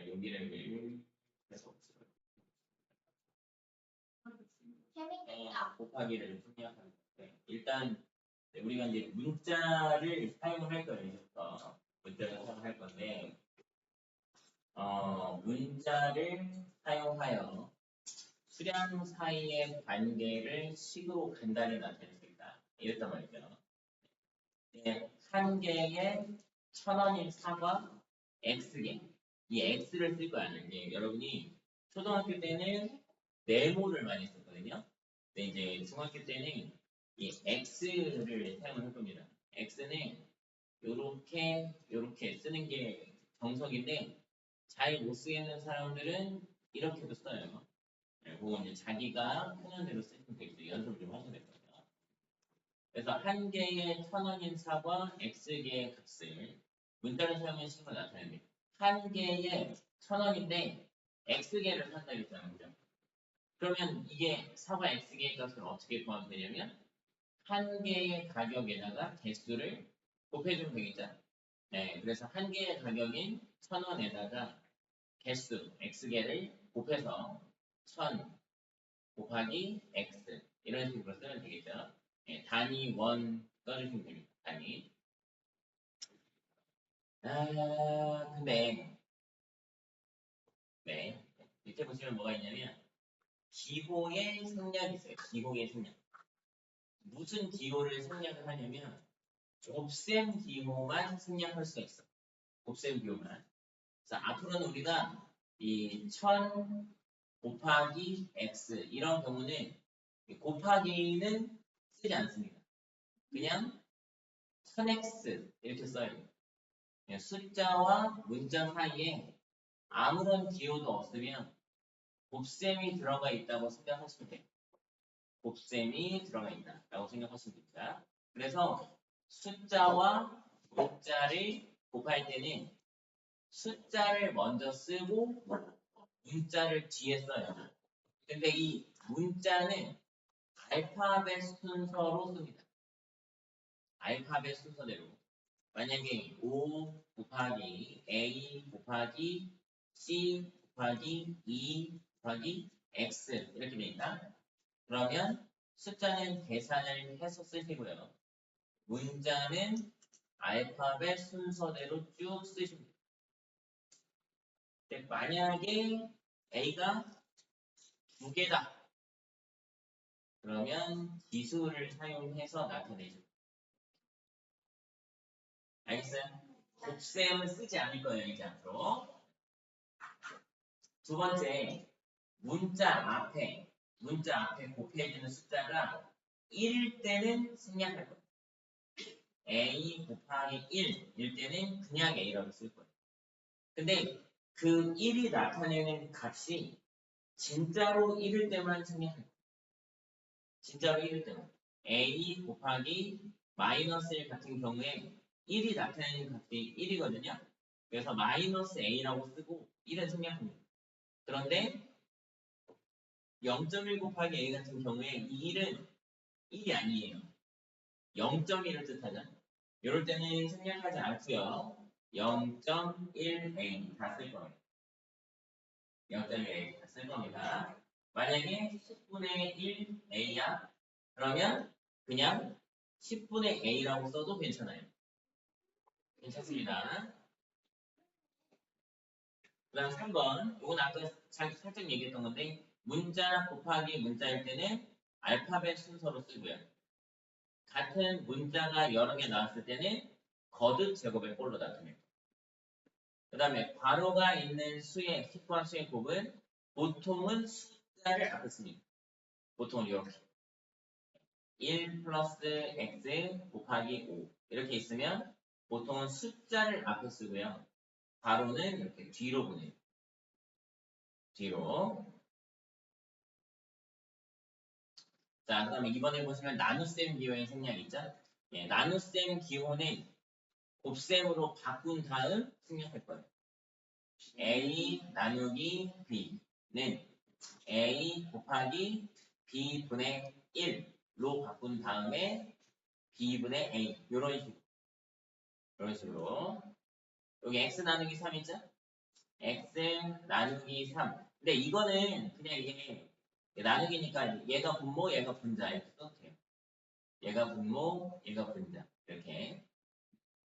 여기를 계속 재밌겠다. 곱하기를 생략하는 건데 일단 우리가 이제 문자를 사용을 할 거예요. 문자를 사용할 건데 문자를 사용하여 수량 사이의 관계를 식으로 간단히 나타낼 수 있다. 이랬단 말이죠. 한 개에 1,000원인 사과 X개. 이 X를 쓸 거야. 이제 여러분이 초등학교 때는 네모를 많이 썼거든요. 근데 이제 중학교 때는 이 X를 사용을 할 겁니다. X는 요렇게 쓰는 게 정석인데 잘 못 쓰겠는 사람들은 이렇게도 써요. 그거 이제 자기가 편한 대로 쓰시면 되겠죠. 연습을 좀 하셔야 될 거예요. 그래서 한 개의 1,000원인 사과 X개의 값을 문자를 사용한 식으로 나타냅니다. 한 개의 1,000원인데 X개를 산다 했잖아요. 그죠? 그러면 이게 사과 X개의 값을 어떻게 구하면 되냐면 한 개의 가격에다가 개수를 곱해주면 되겠죠. 네, 그래서 한 개의 가격인 1,000원에다가 개수 X개를 곱해서 1,000 곱하기 X 이런 식으로 쓰면 되겠죠. 네, 단위 원 써주시면 됩니다. 단위. 근데 네, 밑에 보시면 뭐가 있냐면 기호의 생략이 있어요. 기호의 생략. 무슨 기호를 생략을 하냐면 곱셈 기호만 생략할 수가 있어. 곱셈 기호만. 자, 앞으로는 우리가 이 1,000 곱하기 x 이런 경우는 곱하기는 쓰지 않습니다. 그냥 1000x 이렇게 써야 돼요. 숫자와 문자 사이에 아무런 기호도 없으면 곱셈이 들어가 있다고 생각하시면 돼요. 곱셈이 들어가 있다라고 생각하시면 됩니다. 그래서 숫자와 문자를 곱할 때는 숫자를 먼저 쓰고 문자를 뒤에 써요. 근데 이 문자는 알파벳 순서로 씁니다. 알파벳 순서대로. 만약에 O 곱하기 A 곱하기 C 곱하기 E 곱하기 X 이렇게 됩니다. 그러면 숫자는 계산을 해서 쓰시고요. 문자는 알파벳 순서대로 쭉 쓰시면 돼요. 만약에 A가 2개다. 그러면 기수를 사용해서 나타내죠. 알겠어요? 곱셈을 쓰지 않을 거예요, 이제 앞으로. 두 번째, 문자 앞에 곱해지는 숫자가 1일 때는 생략할 거예요. A 곱하기 1일 때는 그냥 A라고 쓸 거예요. 근데 그 1이 나타내는 값이 진짜로 1일 때만 생략할 거예요. 진짜로 1일 때만. A 곱하기 마이너스 1 같은 경우에 1이 나타내는 값이 1이거든요. 그래서 마이너스 A라고 쓰고 1은 생략합니다. 그런데 0.1 곱하기 A 같은 경우에 이 1은 1이 아니에요. 0.1을 뜻하죠. 이럴 때는 생략하지 않고요. 0.1A 다 쓸 거예요. 0.1A 다 쓸 겁니다. 만약에 10분의 1A야? 그러면 그냥 10분의 A라고 써도 괜찮아요. 괜찮습니다. 그 다음 3번. 이건 아까 살짝 얘기했던 건데 문자 곱하기 문자일 때는 알파벳 순서로 쓰고요. 같은 문자가 여러 개 나왔을 때는 거듭 제곱의 꼴로 나타냅니다. 그 다음에 괄호가 있는 수의 식과 수의 곱은 보통은 숫자를 앞에 씁니다. 보통은 이렇게 1 플러스 x 곱하기 5 이렇게 있으면 보통은 숫자를 앞에 쓰고요. 괄호는 이렇게 뒤로 보내요. 뒤로. 자, 그 다음에 이번에 보시면 나눗셈 기호의 생략 있죠? 예, 나눗셈 기호는 곱셈으로 바꾼 다음 생략할 거예요. A 나누기 B는 A 곱하기 B분의 1로 바꾼 다음에 B분의 A 이런 식으로 여기 X 나누기 3이죠? x 나누기 3. 근데 이거는 그냥 이게 나누기니까 얘가 분모, 얘가 분자 이렇게 써도 돼요. 얘가 분모, 얘가 분자 이렇게.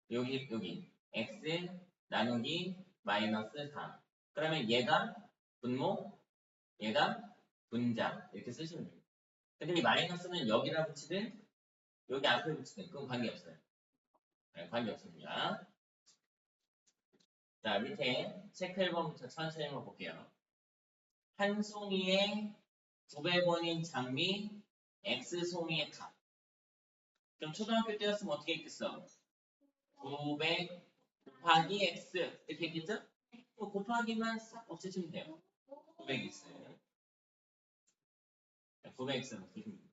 여기 x 나누기 마이너스 3. 그러면 얘가 분모, 얘가 분자 이렇게 쓰시면 돼요. 근데 이 마이너스는 여기다 붙이든 여기 앞에 붙이든 그건 관계없어요. 네, 관계없습니다. 자, 밑에 체크 1번부터 천천히 한번 볼게요. 한 송이에 900원인 장미, X 송이의 값. 그럼 초등학교 때였으면 어떻게 했겠어? 900 곱하기 X 이렇게 했겠죠? 곱하기만 싹 없애주면 돼요. 900X. 900X는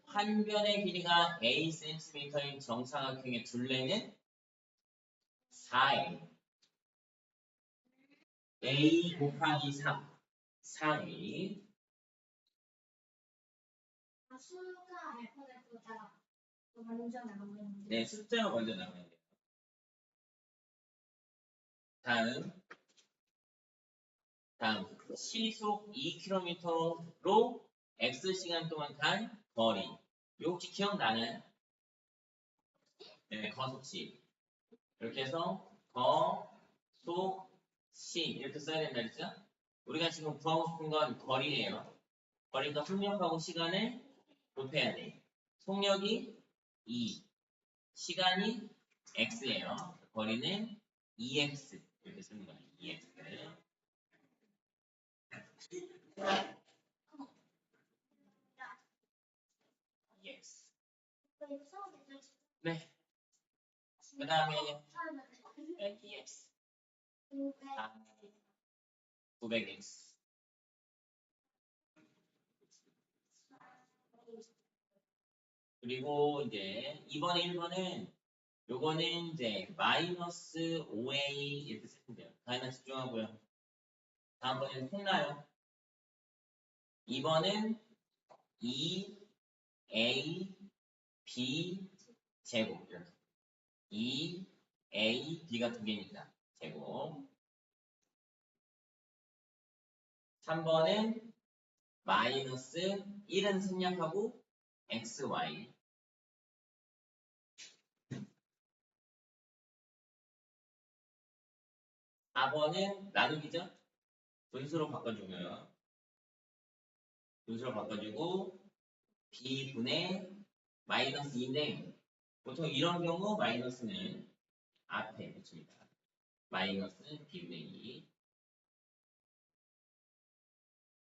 한 변의 길이가 A cm인 정사각형의 둘레는 4A. A 곱하기 3. 4A. 수가 알파벳보다 먼저 나오는. 네, 숫자가 먼저 나와야 돼요. 다음 시속 2km로 X시간 동안 간 거리. 이거 혹시 기억나나요? 네, 거속시. 이렇게 해서 거속시 이렇게 써야 된다 그랬죠? 우리가 지금 구하고 싶은 건 거리예요. 거리가 속력하고 시간을 곱해야 돼. 속력이 2, 시간이 x예요. 거리는 2x 이렇게 쓰는 거예요. 2x. 2x. 네. 그 다음에 2x. 900x. 그리고 이제 2번에 1번은 요거는 이제 마이너스 5a 이렇게 쓰면 돼요. 다이나 집중하고요. 다음번에는 혼나요. 2번은 2a b 제곱 이렇게. 2a b가 두 개니까 제곱. 3번은 마이너스 1은 생략하고 xy. 4번은 나누기죠? 분수로 바꿔주고요. 분수로 바꿔주고 b분의 마이너스 2인데 보통 이런 경우 마이너스는 앞에 붙입니다. 마이너스 b분의 2.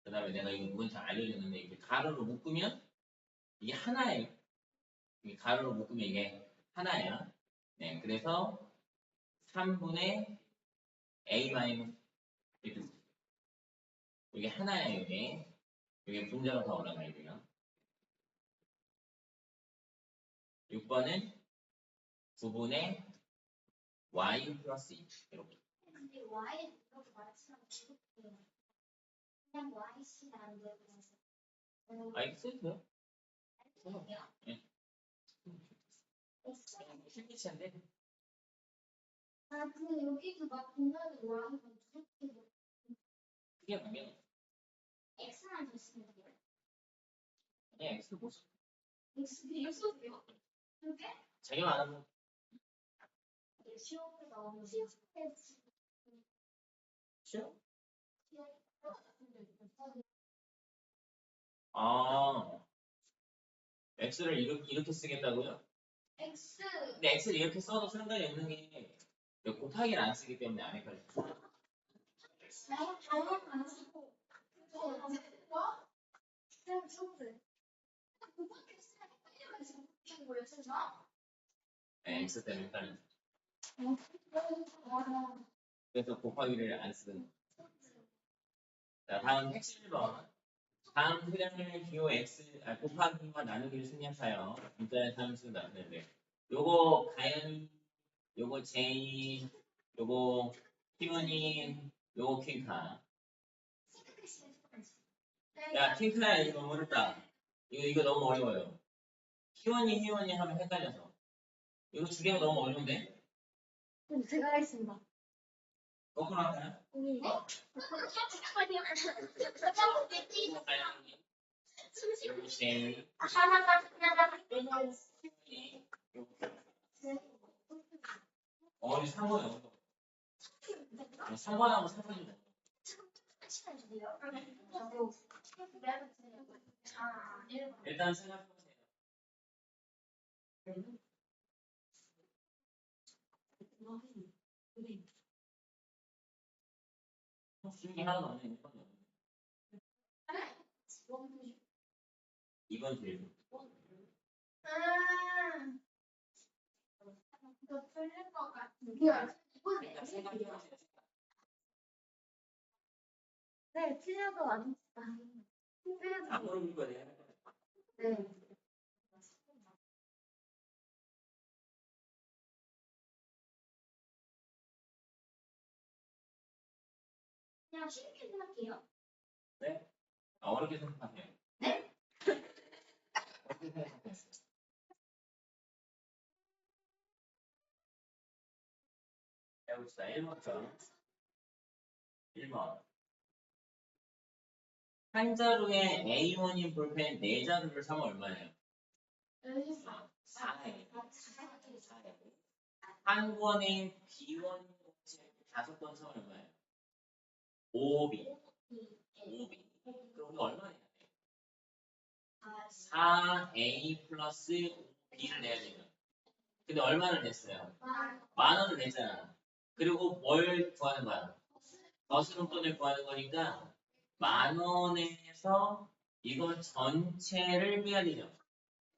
그 다음에 내가 이거 부분 잘 알려줬는데 이렇게 가로로 묶으면 이게 하나예요. 이게 가로로 묶으면 이게 하나야. 네, 그래서 3분의 a 마이너스 이렇게 쓰죠. 이게 하나예요. 이게 분자가 더 올라가야 돼요. 6번은 9분의 y 플러스 2 이렇게. 근데 y 이렇게 말했으면 지금 그냥 y 씨가 안 되고. 써도 돼요? 네. X. 실기치인데 아, 근데 여기도 막 분명히 y가 이렇게 그게 뭐냐? x만 있으면 돼요. 아니 x 못 써. x 있어도 돼요. 근데 자기만 안 하면 시험에 나오는 쉬워? 아 x를 이렇게 쓰겠다고요? x 근데 x를 이렇게 써도 상관이 없는 게 곱하기를 안 쓰기 때문에 안 헷갈려. 다양한 안 쓰고 뭐? 그냥 처음에 곱하기 쓰면 헷갈려가지고 거예요, 진짜? 네, x 때문에 헷갈려. 그래서 곱하기를 안 쓰는 거. 자, 다음 핵심 1번. 다음 흐름을 기호 x 곱하기와 나누기를 생략하여 분자의 함수 나누는데 요거 가연 요거 제이 요거 희원이 요거 킹카. 야 킹카야 이거 너무 어렵다. 이거 너무 어려워요. 희원이 하면 헷갈려서 이거 두 개가 너무 어려운데? 제가 하겠습니다. 거꾸로 할까요? 잠깐만요. 이렇게 어디 3번에 3번하고 4번이 일단 생각해보세요. 수익이 하나도 없네. 2번 제일 이거 풀릴 것 같은데. 일단 생각해보세요. 네, 틀려도 안 했다. 안 물어볼 거예요. 네. 그냥 쉽게 생각해요. 네? 어렵게 생각하세요. 네? 어렵게 생각하세요. 해봅시다. 1번부터. 1번. 한 자루에 A1인 볼펜 4자루를 사면 얼마예요? 4에. 한 권에 B1인 책 5권 사면 얼마예요? 5B. 5B. 그럼 우리 얼마 내야 돼요? 4A 플러스 5B를 내야 돼요. 근데 얼마를 냈어요? 10,000원을 냈잖아. 그리고 뭘 구하는 거야? 거스름돈을 구하는 거니까 10,000원에서 이거 전체를 빼야 되죠.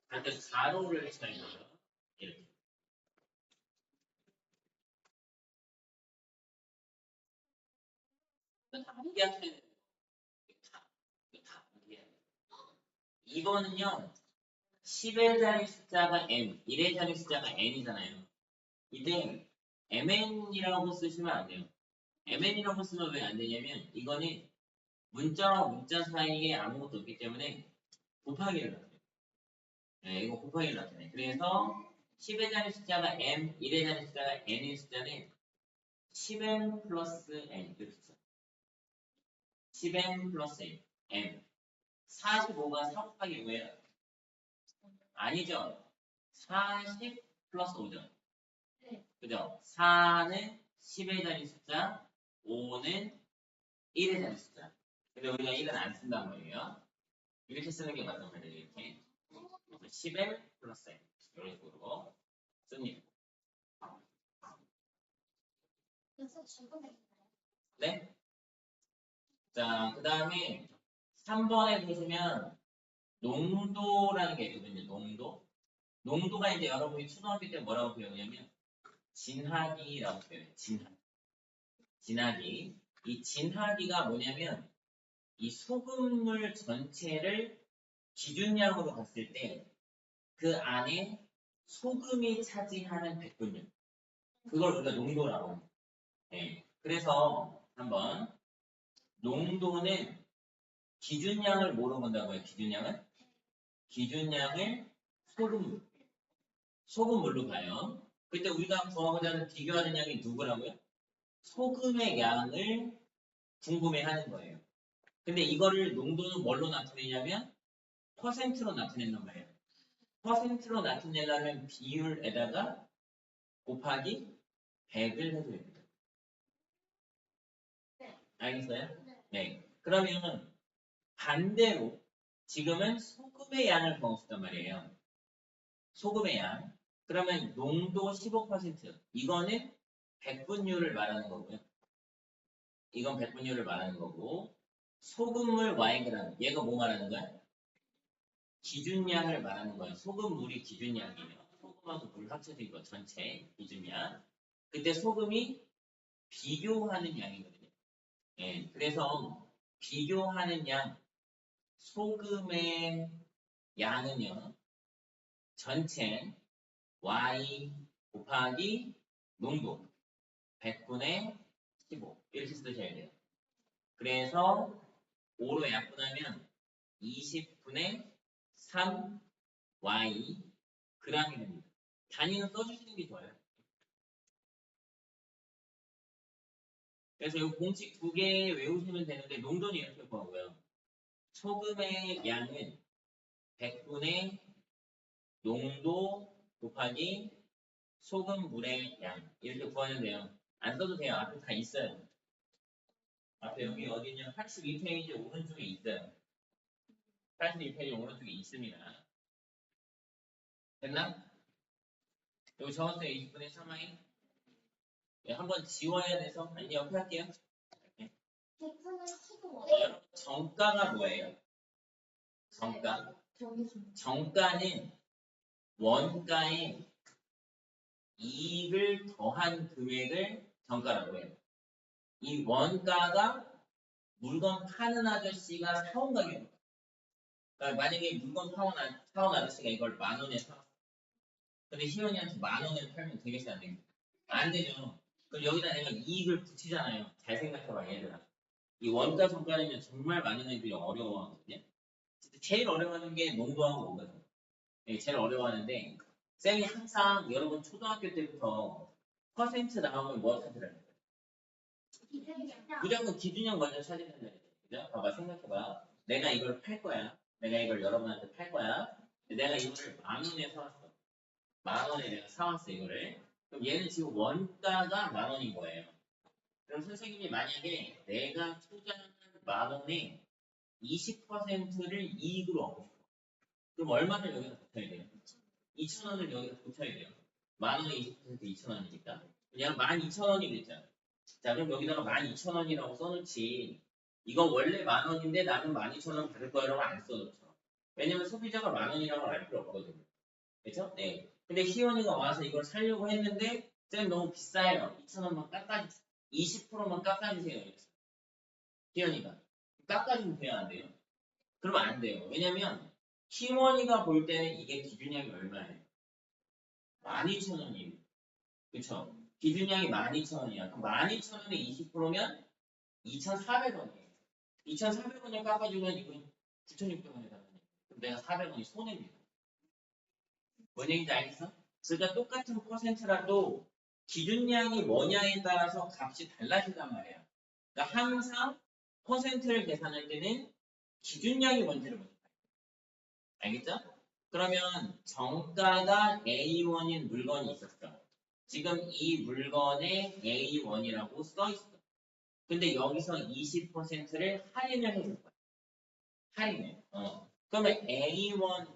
그러니까 가로를 쳐야 돼요. 이렇게. 다 암기하셔야 돼요. 다 암기해야 돼요. 2번은요. 10의 자리 숫자가 n, 1의 자리 숫자가 n이잖아요. 이때 mn이라고 쓰시면 안 돼요. mn이라고 쓰면 왜 안 되냐면 이거는 문자와 문자 사이에 아무것도 없기 때문에 곱하기를 나타내요. 네, 이거 곱하기를 나타내요. 그래서 10의 자리 숫자가 m, 1의 자리 숫자가 n의 숫자는 10m 플러스 n 이렇게 써요. 10m 플러스 n. 45가 4 곱하기 5예요? 아니죠. 40 플러스 5죠. 네. 그죠? 4는 10의 자리 숫자, 5는 1의 자리 숫자. 근데 우리가 1은 안 쓴단 말이에요. 이렇게 쓰는 게 맞단 말이에요. 이렇게. 10의 플러스 n. 이런 식으로 씁니다. 그래서 중간에 네? 자, 그 다음에 3번에 보시면 농도라는 게 있거든요. 농도. 농도가 이제 여러분이 초등학교 때 뭐라고 배우냐면 진하기라고 배워요. 진하기. 이 진하기가 뭐냐면 이 소금물 전체를 기준량으로 봤을 때 그 안에 소금이 차지하는 백분율. 그걸 우리가 농도라고 합니다. 네. 그래서 한번 농도는 기준량을 뭐로 본다고요? 기준량을 소금물로 봐요. 그때 우리가 구하고자 하는 비교하는 양이 누구라고요? 소금의 양을 궁금해하는 거예요. 근데 이거를 농도는 뭘로 나타내냐면 퍼센트로 나타낸단 말이에요. 퍼센트로 나타내려면 비율에다가 곱하기 100을 해줘야 돼요. 알겠어요? 네. 그러면 반대로 지금은 소금의 양을 구하고 싶단 말이에요. 소금의 양. 그러면 농도 15%. 이거는 백분율을 말하는 거고요. 이건 백분율을 말하는 거고 소금물 Yg. 얘가 뭐 말하는 거야? 기준량을 말하는 거예요. 소금물이 기준량이에요. 소금하고 물 합쳐진 거 전체 기준량. 그때 소금이 비교하는 양이거든요. 예, 그래서 비교하는 양, 소금의 양은요. 전체 Y 곱하기 농도 100분의 15 이렇게 쓰셔야 돼요. 그래서 5로 약분하면 20분의 3 Y g이 됩니다. 단위는 써주시는 게 좋아요. 그래서 이 공식 2개 외우시면 되는데 농도는 이렇게 구하고요. 소금의 양은 100분의 농도 곱하기 소금 물의 양 이렇게 구하는데요. 안 써도 돼요. 앞에 다 있어요. 앞에 여기 어디 있냐? 82페이지 오른쪽에 있어요. 82페이지 오른쪽에 있습니다. 됐나? 여기 적었어요. 20분의 3i. 네, 한번 지워야 돼서 아니 옆에 할게요. 네. 100분의 15. 여러분 정가가 뭐예요? 정가. 정가는 원가에 이익을 더한 금액을 정가라고 해요. 이 원가가 물건 파는 아저씨가 사온 가격이에요. 그러니까 만약에 물건 사온 아저씨가 이걸 10,000원에 사. 근데 희원이한테 10,000원에 팔면 되겠어요, 안 되겠어요? 안 되죠. 그럼 여기다 내가 이익을 붙이잖아요. 잘 생각해봐, 얘들아. 이 원가 정가는 정말 많은 애들이 어려워하거든요. 제일 어려워하는 게 농도하고 오거든요. 제일 어려워하는데 쌤이 항상 여러분 초등학교 때부터 퍼센트 나오면 뭐 찾으라는 거예요? 무조건 기준형 먼저 찾으면 돼요. 그죠? 봐봐, 생각해봐. 내가 이걸 팔 거야. 내가 이걸 여러분한테 팔 거야. 내가 이걸 10,000원에 사왔어. 10,000원에 내가 사왔어, 이거를. 그럼 얘는 지금 원가가 10,000원인 거예요. 그럼 선생님이 만약에 내가 투자한 10,000원에 20%를 이익으로 얻고 싶어. 그럼 얼마를 여기다 붙여야 돼요? 2,000원을 여기다 붙여야 돼요. 10,000원에 20% 2,000원이니까. 그냥 12,000원이 됐잖아. 자, 그럼 여기다가 12,000원이라고 써놓지. 이거 원래 10,000원인데 나는 12,000원 받을 거라고 안 써놓죠. 왜냐면 소비자가 10,000원이라고 알 필요 없거든요. 그렇죠? 네. 근데 희원이가 와서 이걸 사려고 했는데 쌤 너무 비싸요. 2,000원만 깎아주세요. 20%만 깎아주세요. 희원이가. 깎아주면 돼요, 안 돼요? 그러면 안 돼요. 왜냐면 희원이가 볼 때는 이게 기준량이 얼마예요? 12,000원이에요. 그쵸? 기준량이 12,000원이야. 그럼 12,000원에 20%면 2,400원이에요. 2,400원을 깎아주면 이건 9,600원에 달하네. 그럼 내가 400원이 손해입니다. 뭔 얘기인지 알겠어? 그러니까 똑같은 퍼센트라도 기준량이 뭐냐에 따라서 값이 달라진단 말이야. 그러니까 항상 퍼센트를 계산할 때는 기준량이 뭔지를 먼저 봐요. 알겠죠? 그러면 정가가 A1인 물건이 있었어. 지금 이 물건에 A1이라고 써 있어. 근데 여기서 20%를 할인을 해줄 거야. 할인을. 그러면 A1의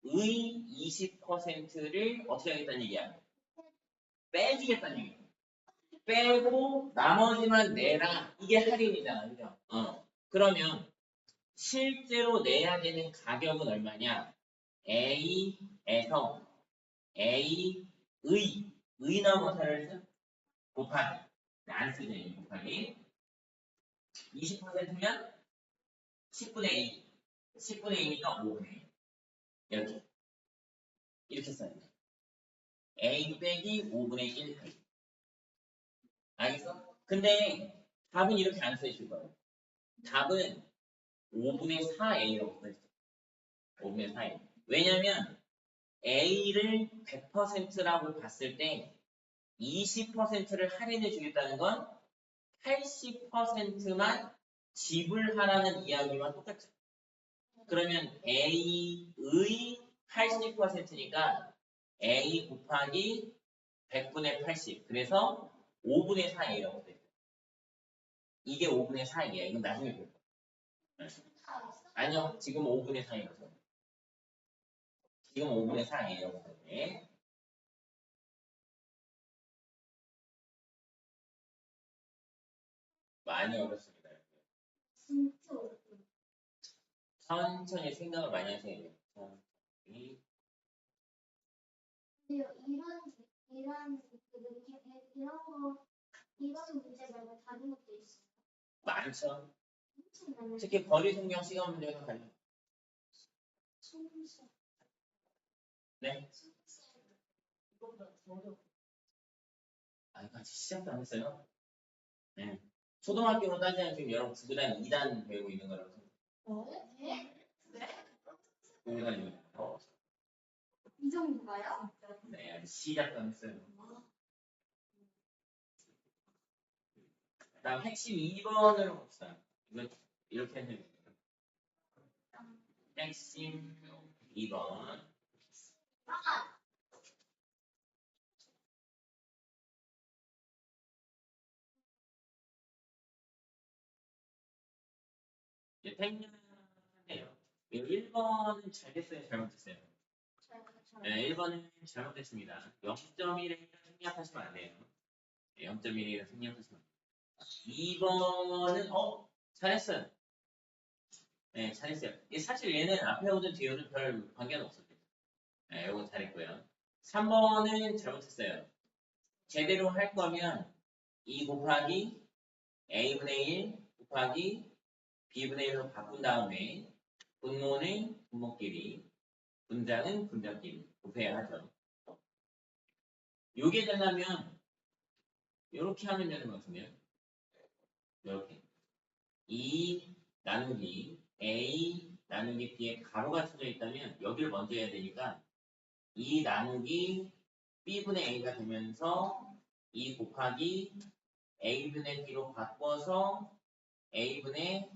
20%를 어떻게 하겠다는 얘기야? 빼주겠다는 얘기야. 빼고 나머지만 내라. 이게 할인이잖아. 그죠? 그러면 실제로 내야 되는 가격은 얼마냐? A에서 A의 나머 사를 곱하기 안 쓰네. 곱하기 20%면 10분의 2 10분의 2니까 5분의 1 이렇게 써야 돼. A 빼기 5분의 1 알겠어? 근데 답은 이렇게 안 써있을 거예요. 답은 5분의 4A라고 써있어. 5분의 4A. 왜냐면 A를 100%라고 봤을 때 20%를 할인해 주겠다는 건 80%만 지불하라는 이야기와 똑같죠. 그러면 A의 80%니까 A 곱하기 100분의 80. 그래서 5분의 4A라고 돼 있어요. 이게 5분의 4이에요. 이건 나중에 볼 거예요. 아니요. 지금 5분의 4이라서. 지금 5분의 4이에요. 네. 많이 어렵습니다. 진짜 어렵다. 천천히 생각을 많이 하세요. 천천히. 근데 이런 문제 말고 다른 것도 있어요. 많죠. 엄청 많아요. 특히 거리 성경 시간 문제가 가장. 손수. 네. 아직 시작도 안 했어요. 네. 초등학교로 따지면 지금 여러분 구구단 2단 배우고 있는 거라고. 네? 구구단 2단. 이 정도가요? 네, 아직 시작도 안 했어요. 다음 핵심 2번으로 봅시다. 이거 이렇게 해야 돼요. 핵심 2번. 이제 생략한데요. 1번은 잘 됐어요, 잘못됐어요? 네, 1번은 잘못됐습니다. 0.1에 생략하시면 안 돼요. 0.1에 생략하시면 안 돼요. 2번은 잘했어요. 네, 잘했어요. 사실 얘는 앞에 오든 뒤에 오든 별 관계는 없었대요. 네, 이거 잘했고요. 3번은 잘못했어요. 제대로 할 거면 2 곱하기 a분의 1 곱하기 b분의 1로 바꾼 다음에 분모는 분모끼리, 분자는 분자끼리 곱해야 하죠. 요게 되려면 이렇게 하면 되는 것 같은데요. 이렇게 2 나누기 a 나누기 b에 가로가 쳐져 있다면 여기를 먼저 해야 되니까 2 나누기 b분의 a가 되면서 2 곱하기 a분의 b로 바꿔서 a분의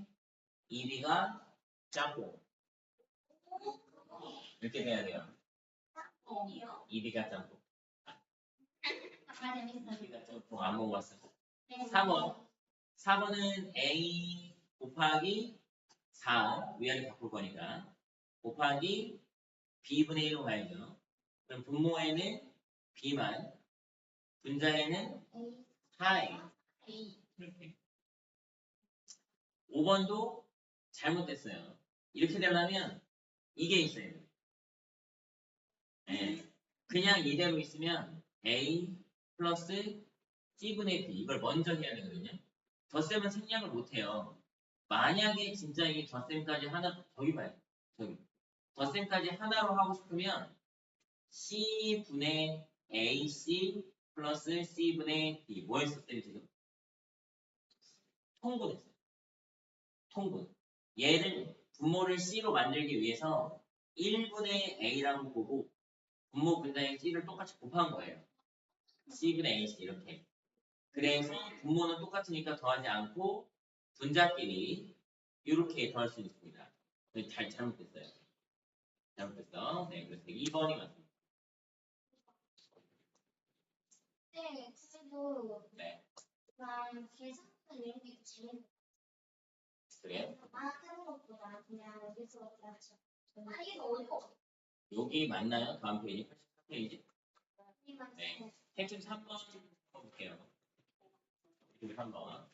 2b가 짬뽕 이렇게 돼야 돼요. 2b가 짬뽕. 2b가 짬뽕 안 먹어봤어요. 4번은 a 곱하기 4 위아래 바꿀 거니까 곱하기 b분의 1로 가야죠. 그럼 분모에는 b만, 분자에는 4a. 이렇게. 5번도 잘못됐어요. 이렇게 되려면 이게 있어야 돼요. 네. 그냥 이대로 있으면 a 플러스 c분의 b 이걸 먼저 해야 되거든요. 덧셈은 생략을 못해요. 만약에 진짜 이게 덧셈까지 하나 저기 봐요. 저기 덧셈까지 하나로 하고 싶으면 c분의 ac 플러스 c분의 d 뭐 했었어요 지금? 통분했어요. 통분. 얘를 분모를 c로 만들기 위해서 1분의 a라고 보고 분모 분자의 c를 똑같이 곱한 거예요. c분의 ac 이렇게. 그래서 분모는 똑같으니까 더하지 않고 분자끼리 이렇게 더할 수 있습니다. 잘못됐어요. 잘못됐어. 네, 그래서 2번이 맞습니다. 네, 그래도 네, 난 계산을 이런 게 재밌는 그래요? 거 하는 것보다 그냥 여기서 그냥 이게 더 어려워. 여기 맞나요? 다음 페이지 84페이지. 이만 네, 핵심 3번 볼게요. 핵심 3번.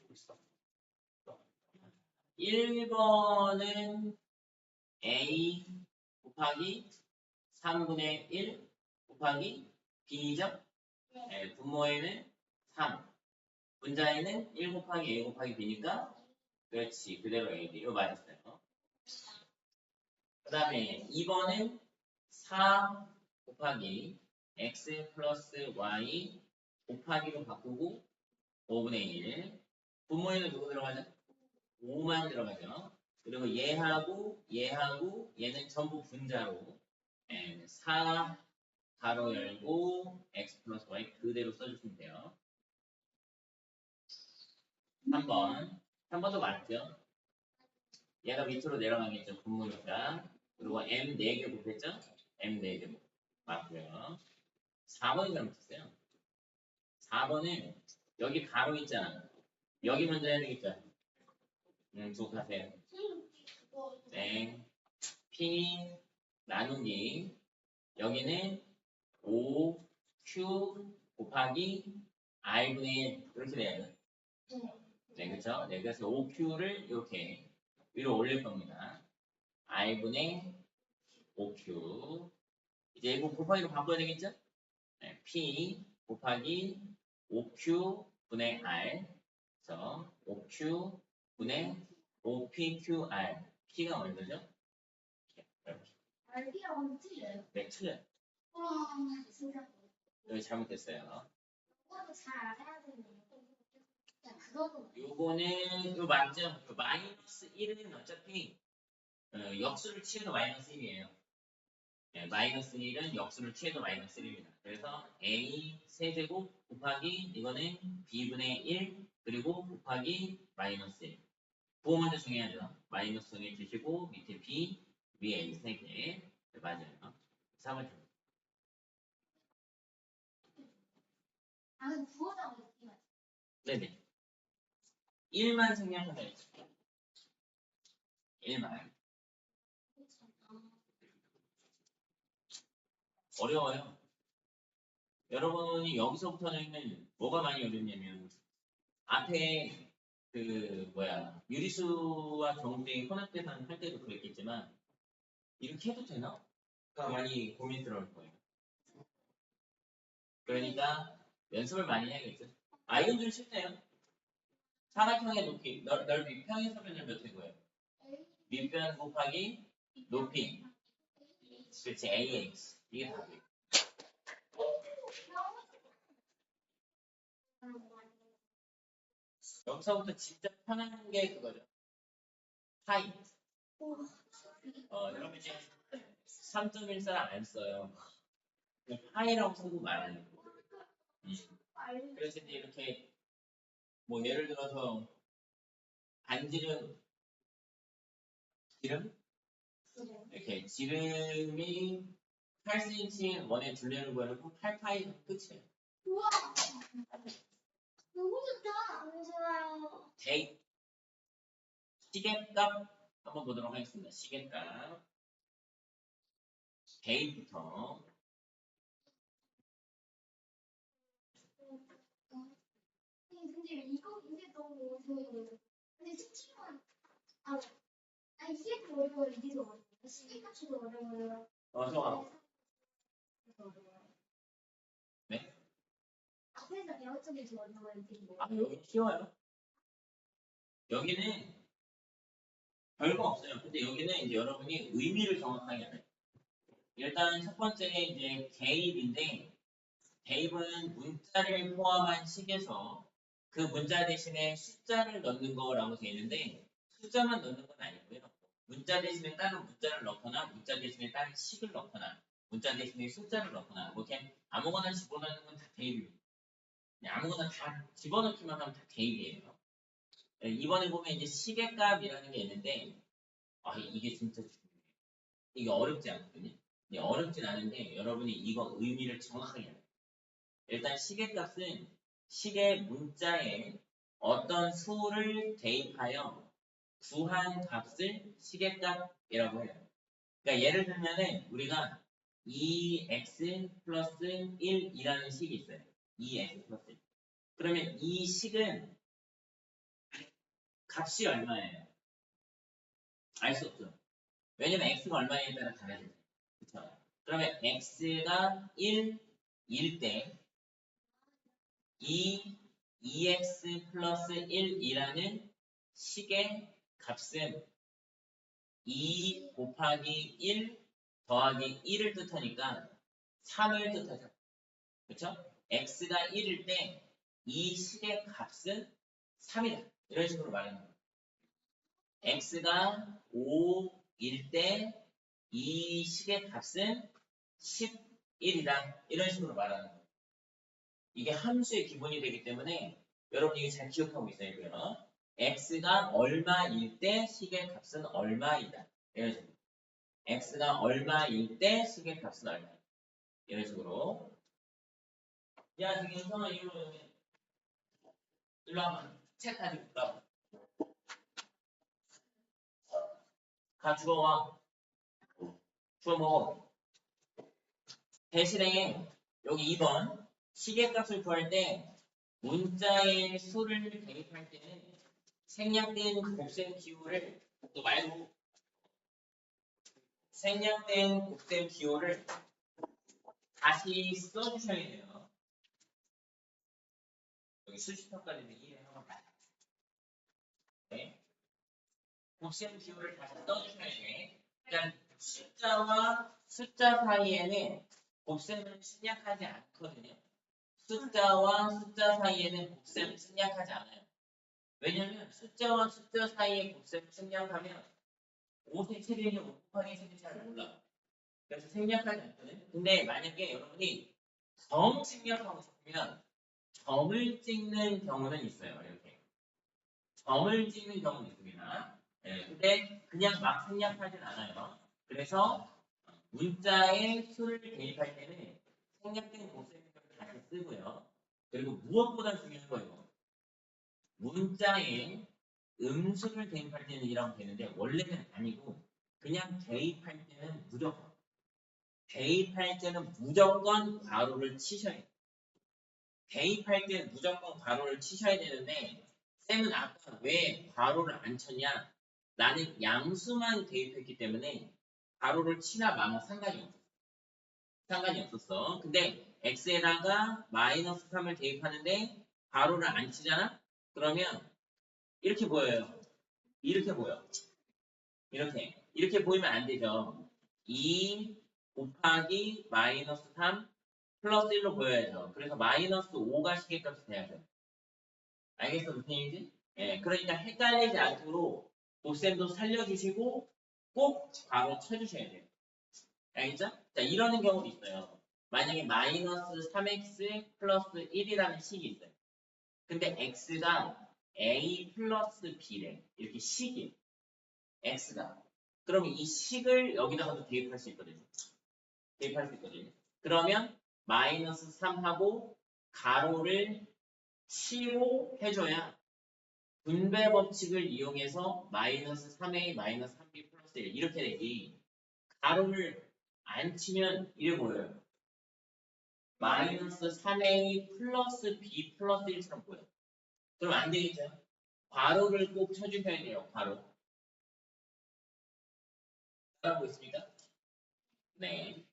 1번은 a 곱하기 3분의 1 곱하기 b죠? 네, 분모에는 3, 분자에는 1 곱하기 a 곱하기 b니까 그렇지, 그대로 a, b. 이거 맞았어요. 그 다음에 2번은 4 곱하기 x 플러스 y 곱하기로 바꾸고 5분의 1. 분모에는 누구 들어가죠? 5만 들어가죠. 그리고 얘하고 얘는 전부 분자로 4 가로 열고 x 플러스 y 그대로 써주시면 돼요. 3번도 맞죠? 얘가 밑으로 내려가겠죠. 분모니까. 그리고 m 4개 곱했죠? m 4개 맞고요. 4번이 잘못했어요. 4번은 여기 가로 있잖아. 여기 먼저 해야 되겠죠? 주목하세요. 네. P 나누기 여기는 5Q 곱하기 R분의 1 이렇게 돼요. 네, 그렇죠? 네, 그래서 5Q를 이렇게 위로 올릴 겁니다. R분의 5Q 이제 이거 곱하기로 바꿔야 되겠죠? 네, P 곱하기 5Q 분의 R 그래서 5Q 분의 5PQR P가 얼마죠? 알비랑 틀려요. 네, 틀려요. 와, 진짜. 여기 잘못됐어요. 그것도 잘 알아야 되는데. 그거도. 요거는 요 맞죠? 그 마이너스 1은 어차피 역수를 취해도 마이너스 1이에요. 네, 마이너스 1은 역수를 취해도 마이너스 1입니다. 그래서 A 세제곱 곱하기 이거는 b분의 1 그리고 곱하기 마이너스 1. 부호 먼저 정해야죠. 마이너스 정해 주시고 밑에 b 위에 a 3개. 맞아요. 3을 줍니다. 아, 근데 부호장 어떻게 맞지? 네네. 1만 생략하자 했죠. 1만. 어려워요. 여러분이 여기서부터는 뭐가 많이 어렵냐면 앞에 그 뭐야 유리수와 정수의 혼합계산 할 때도 그랬겠지만 이렇게 해도 되나? 가 많이 고민스러울 거예요. 그러니까 연습을 많이 해야겠죠. 아 이건 좀 쉽네요. 사각형의 높이, 넓이, 평행사변을 몇 해고요? 밑변 곱하기 높이. 그렇지 AX 이게 답이에요. 여기서부터 진짜 편한 게 그거죠. 파이. 여러분 이제 3.14 안 써요. 파이라고 쓰고 말아요. 그래서 이제 이렇게 뭐 예를 들어서 반지름 기름 이렇게 지름이 8cm 원의 둘레를 구하고 8파이가 끝이에요. 우와, 너무 좋다. 너무 좋아요. 데이 시계값 한번 보도록 하겠습니다. 시계값 데이부터 근데 이게 너무 어려워요. 근데 스키만 아니 시계도 어려워요. 이게 더 어려워요. 시계값도 어려워요. 좋아. 네? 앞에서 배웠던 게 더 어려워요. 이게. 여기 쉬워요. 여기는 별거 없어요. 근데 여기는 이제 여러분이 의미를 정확하게 알아요. 일단 첫 번째 이제 대입인데 대입은 문자를 포함한 식에서 그 문자 대신에 숫자를 넣는 거라고 되어 있는데 숫자만 넣는 건 아니고요. 문자 대신에 다른 문자를 넣거나 문자 대신에 다른 식을 넣거나 문자 대신에 숫자를 넣거나 뭐 이렇게 아무거나 집어넣는 건 다 대입입니다. 아무거나 다 집어넣기만 하면 다 대입이에요. 이번에 보면 이제 시계값이라는 게 있는데 이게 진짜 중요해요. 이게 어렵지 않거든요. 어렵진 않은데 여러분이 이거 의미를 정확하게 알아요. 일단 시계값은 시계 문자에 어떤 수를 대입하여 구한 값을 시계값이라고 해요. 그러니까 예를 들면은 우리가 2x 플러스 1이라는 식이 있어요. 2x 플러스 1. 그러면 이 식은 값이 얼마예요? 알 수 없죠. 왜냐면 x가 얼마냐에 따라 달라져요. 그렇죠? 그러면 x가 1일 때 2x 플러스 1이라는 식의 값은 2 곱하기 1 더하기 1을 뜻하니까 3을 뜻하죠. 그렇죠? x가 1일 때 이 식의 값은 3이다. 이런 식으로 말하는 거예요. x가 5일 때 이 식의 값은 11이다. 이런 식으로 말하는 거예요. 이게 함수의 기본이 되기 때문에 여러분 이게 잘 기억하고 있어야 돼요. x가 얼마일 때 식의 값은 얼마이다. 이런 식으로. x가 얼마일 때 식의 값은 얼마이다. 이런 식으로. 야, 지금 성아 일로 한번 책 가지고 가. 가 주워와. 주워 먹어. 대신에 여기 2번 시계값을 구할 때 문자의 수를 대입할 때는 생략된 곱셈 기호를 또 말고 생략된 곱셈 기호를 다시 써주셔야 돼요. 여기 수식표까지는 이해하고 네. 곱셈 기호를 다시 써주셔야 돼. 그러니까 숫자와 숫자 사이에는 곱셈을 생략하지 않거든요. 숫자와 숫자 사이에는 곱셈을 생략하지 않아요. 왜냐면 숫자와 숫자 사이에 곱셈을 생략하면 5세 7일이 5 곱하기 7이 잘 몰라. 그래서 생략하지 않거든요. 근데 만약에 여러분이 정 생략하고 싶으면 점을 찍는 경우는 있어요. 이렇게. 점을 찍는 경우는 있습니다. 예, 근데 그냥 막 생략하진 않아요. 그래서 문자에 수를 대입할 때는 생략된 곱셈을 다시 쓰고요. 그리고 무엇보다 중요한 거예요. 문자에 음수를 대입할 때는 이라고 되는데 원래는 아니고 그냥 대입할 때는 무조건 괄호를 치셔야 돼요. 대입할 때는 무조건 괄호를 치셔야 되는데 쌤은 아까 왜 괄호를 안 쳤냐? 나는 양수만 대입했기 때문에 괄호를 치나 마나 상관이 없었어. 근데 x에다가 마이너스 3을 대입하는데 괄호를 안 치잖아? 그러면 이렇게 보여요. 이렇게 보여. 이렇게 보이면 안 되죠. 2 곱하기 마이너스 3 플러스 1로 보여야죠. 그래서 마이너스 5가 시계값이 돼야죠. 알겠어, 무슨 얘기인지? 예, 그러니까 헷갈리지 않도록 곱셈도 살려주시고 꼭 괄호 쳐주셔야 돼요. 알겠죠? 자, 이러는 경우도 있어요. 만약에 마이너스 3x 플러스 1이라는 식이 있어요. 근데 x가 a 플러스 b래. 이렇게 식이 x가. 그러면 이 식을 여기다가도 대입할 수 있거든요. 그러면 마이너스 3하고 가로를 치고 해줘야 분배 법칙을 이용해서 마이너스 3a 마이너스 3b 플러스 1 이렇게 되지. 가로를 안 치면 이래 보여요. 마이너스 3a 플러스 b 플러스 1처럼 보여. 그럼 안 되겠죠? 괄호를 꼭 쳐주셔야 돼요. 괄호. 따라하고 있습니까? 네.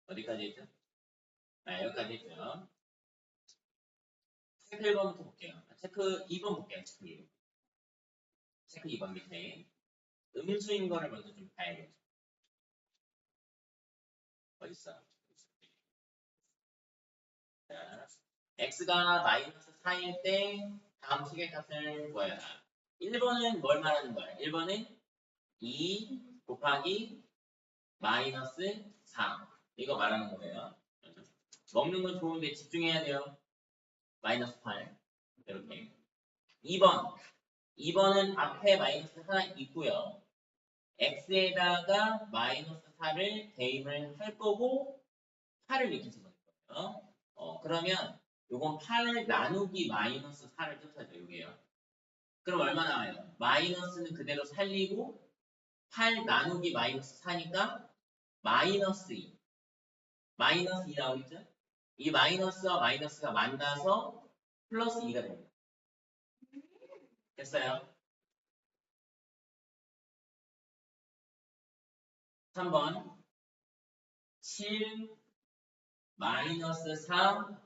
어디까지 했죠? 아, 여기까지 했죠. 체크 1번부터 볼게요. 체크 2번 볼게요. 체크 2번. 체크 2번 밑에 음수인 거를 먼저 좀 봐야겠죠. 어딨어? 자, x가 마이너스 4일 때 다음 시계값을 구하여라. 1번은 뭘 말하는 거야? 1번은 2 곱하기 마이너스 4 이거 말하는 거예요. 먹는 건 좋은데 집중해야 돼요. 마이너스 8 이렇게. 2번은 앞에 마이너스 하나 있고요. x에다가 마이너스 4를 대입을 할 거고 8을 이렇게 집어넣을 거예요. 그러면 요건 8 나누기 마이너스 4를 뜻하죠. 요게요. 그럼 얼마 나와요? 마이너스는 그대로 살리고 8 나누기 마이너스 4니까 마이너스 2. 마이너스 2 나오겠죠? 이 마이너스와 마이너스가 만나서 플러스 2가 됩니다. 됐어요? 3번 7 마이너스 3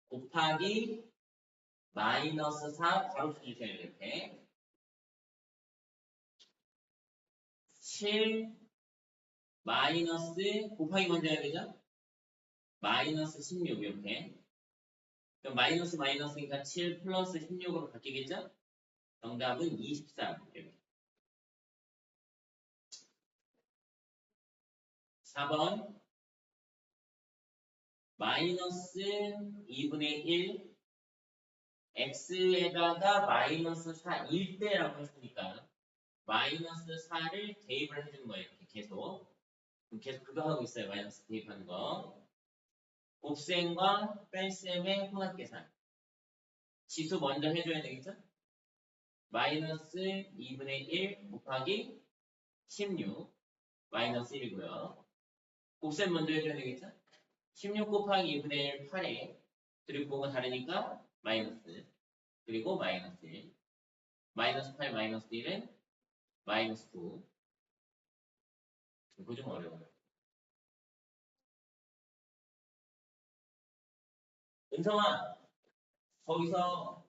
곱하기 마이너스 4 바로 쳐주셔야 돼요. 이렇게 7 마이너스 곱하기 먼저 해야 되죠? 마이너스 16 이렇게. 그럼 마이너스 마이너스니까 7 플러스 16으로 바뀌겠죠? 정답은 23 이렇게. 4번 마이너스 2분의 1 x에다가 마이너스 4일 때라고 했으니까 마이너스 4를 대입을 해주는 거예요. 이렇게 계속. 계속 그거 하고 있어요. 마이너스 대입하는 거. 곱셈과 뺄셈의 혼합계산. 지수 먼저 해줘야 되겠죠? 마이너스 2분의 1 곱하기 16 마이너스 1이고요. 곱셈 먼저 해줘야 되겠죠? 16 곱하기 2분의 1 8에 그리고 뭐가 다르니까 마이너스 그리고 마이너스 1 마이너스 8 마이너스 1은 마이너스 9 이거 좀 어려워요. 은성아 거기서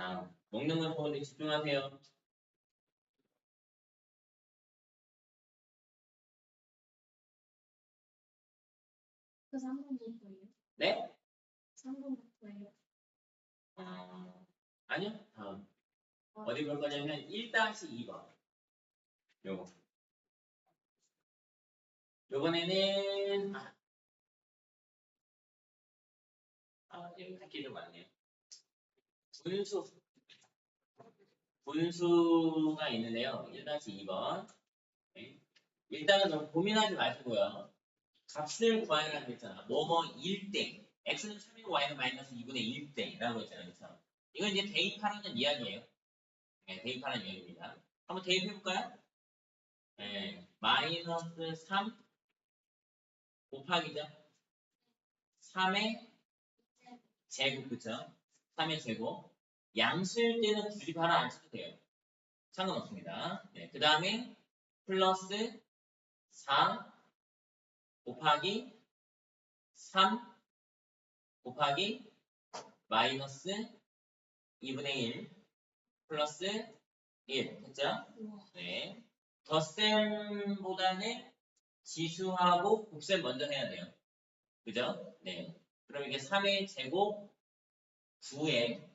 다음. 먹는 걸 보는데 집중하세요. 그 3분 정도예요? 네? 3분 정도예요? 아니요. 다음. 어디 볼 거냐면 1-2번. 요거. 요번에는 여기 할게 좀 많네요. 분수가 있는데요. 1-2번. 네. 일단은 너무 고민하지 마시고요. 값을 구하라는 거 있잖아. 뭐뭐 1대. x는 3이고 y는 마이너스 2분의 1대라고 했잖아요. 그렇죠? 이건 이제 대입하라는 이야기예요. 네, 대입하라는 이야기입니다. 한번 대입해볼까요? 네, 마이너스 3 곱하기죠. 3의 제곱, 그쵸? 3의 제곱. 양수일 때는 굳이 바로 안 쳐도 돼요. 상관없습니다. 네, 그 다음에 플러스 4 곱하기 3 곱하기 마이너스 2분의 1 플러스 1 했죠? 네. 덧셈보다는 지수하고 곱셈 먼저 해야 돼요. 그죠? 네. 그럼 이게 3의 제곱 9에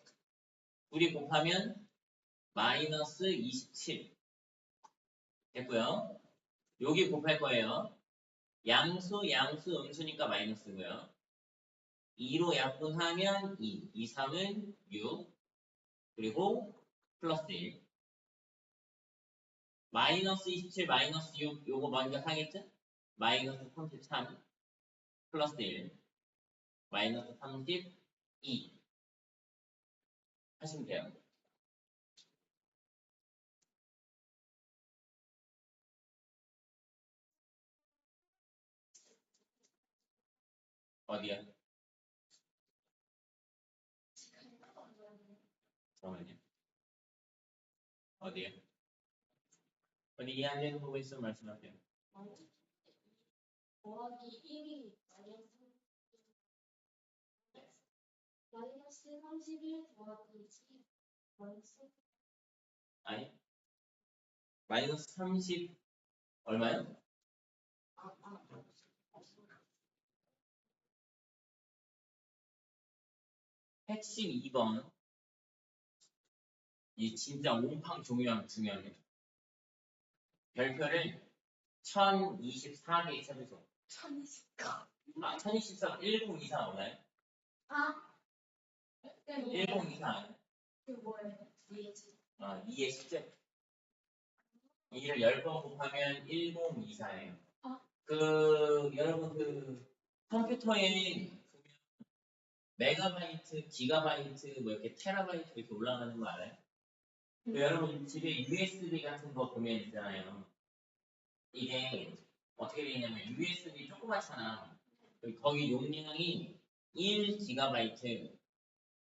2이 곱하면 마이너스 27 됐고요. 여기 곱할 거예요. 양수, 음수니까 마이너스고요. 2로 약분하면 2, 3은 6, 그리고 플러스 1. 마이너스 27, 마이너스 6, 요거 먼저 하겠죠? 마이너스 33, 플러스 1, 마이너스 32 하시면 돼요. 어디요? 잠깐만요. 어디요? 어디 이해 안 되는 부분 있으면 말씀하세요. 더하기 1이 마이너스 31 더하기 7 마이너스 아니? 마이너스 30 얼마요? 핵심 2번. 이 진짜 옹팡 중요한 게 별표를 1024개의 쳐주세요. 1024 1024, 1024 오나요? 1024. 그 뭐예요? VH 2의 10제. 2를 10번 곱하면 1024예요. 여러분 컴퓨터에 메가바이트, 기가바이트, 뭐 이렇게 테라바이트 이렇게 올라가는 거 알아요? 여러분 집에 USB 같은 거 보면 있잖아요. 이게 어떻게 되냐면 USB 조그맣잖아. 거기 용량이 1기가바이트.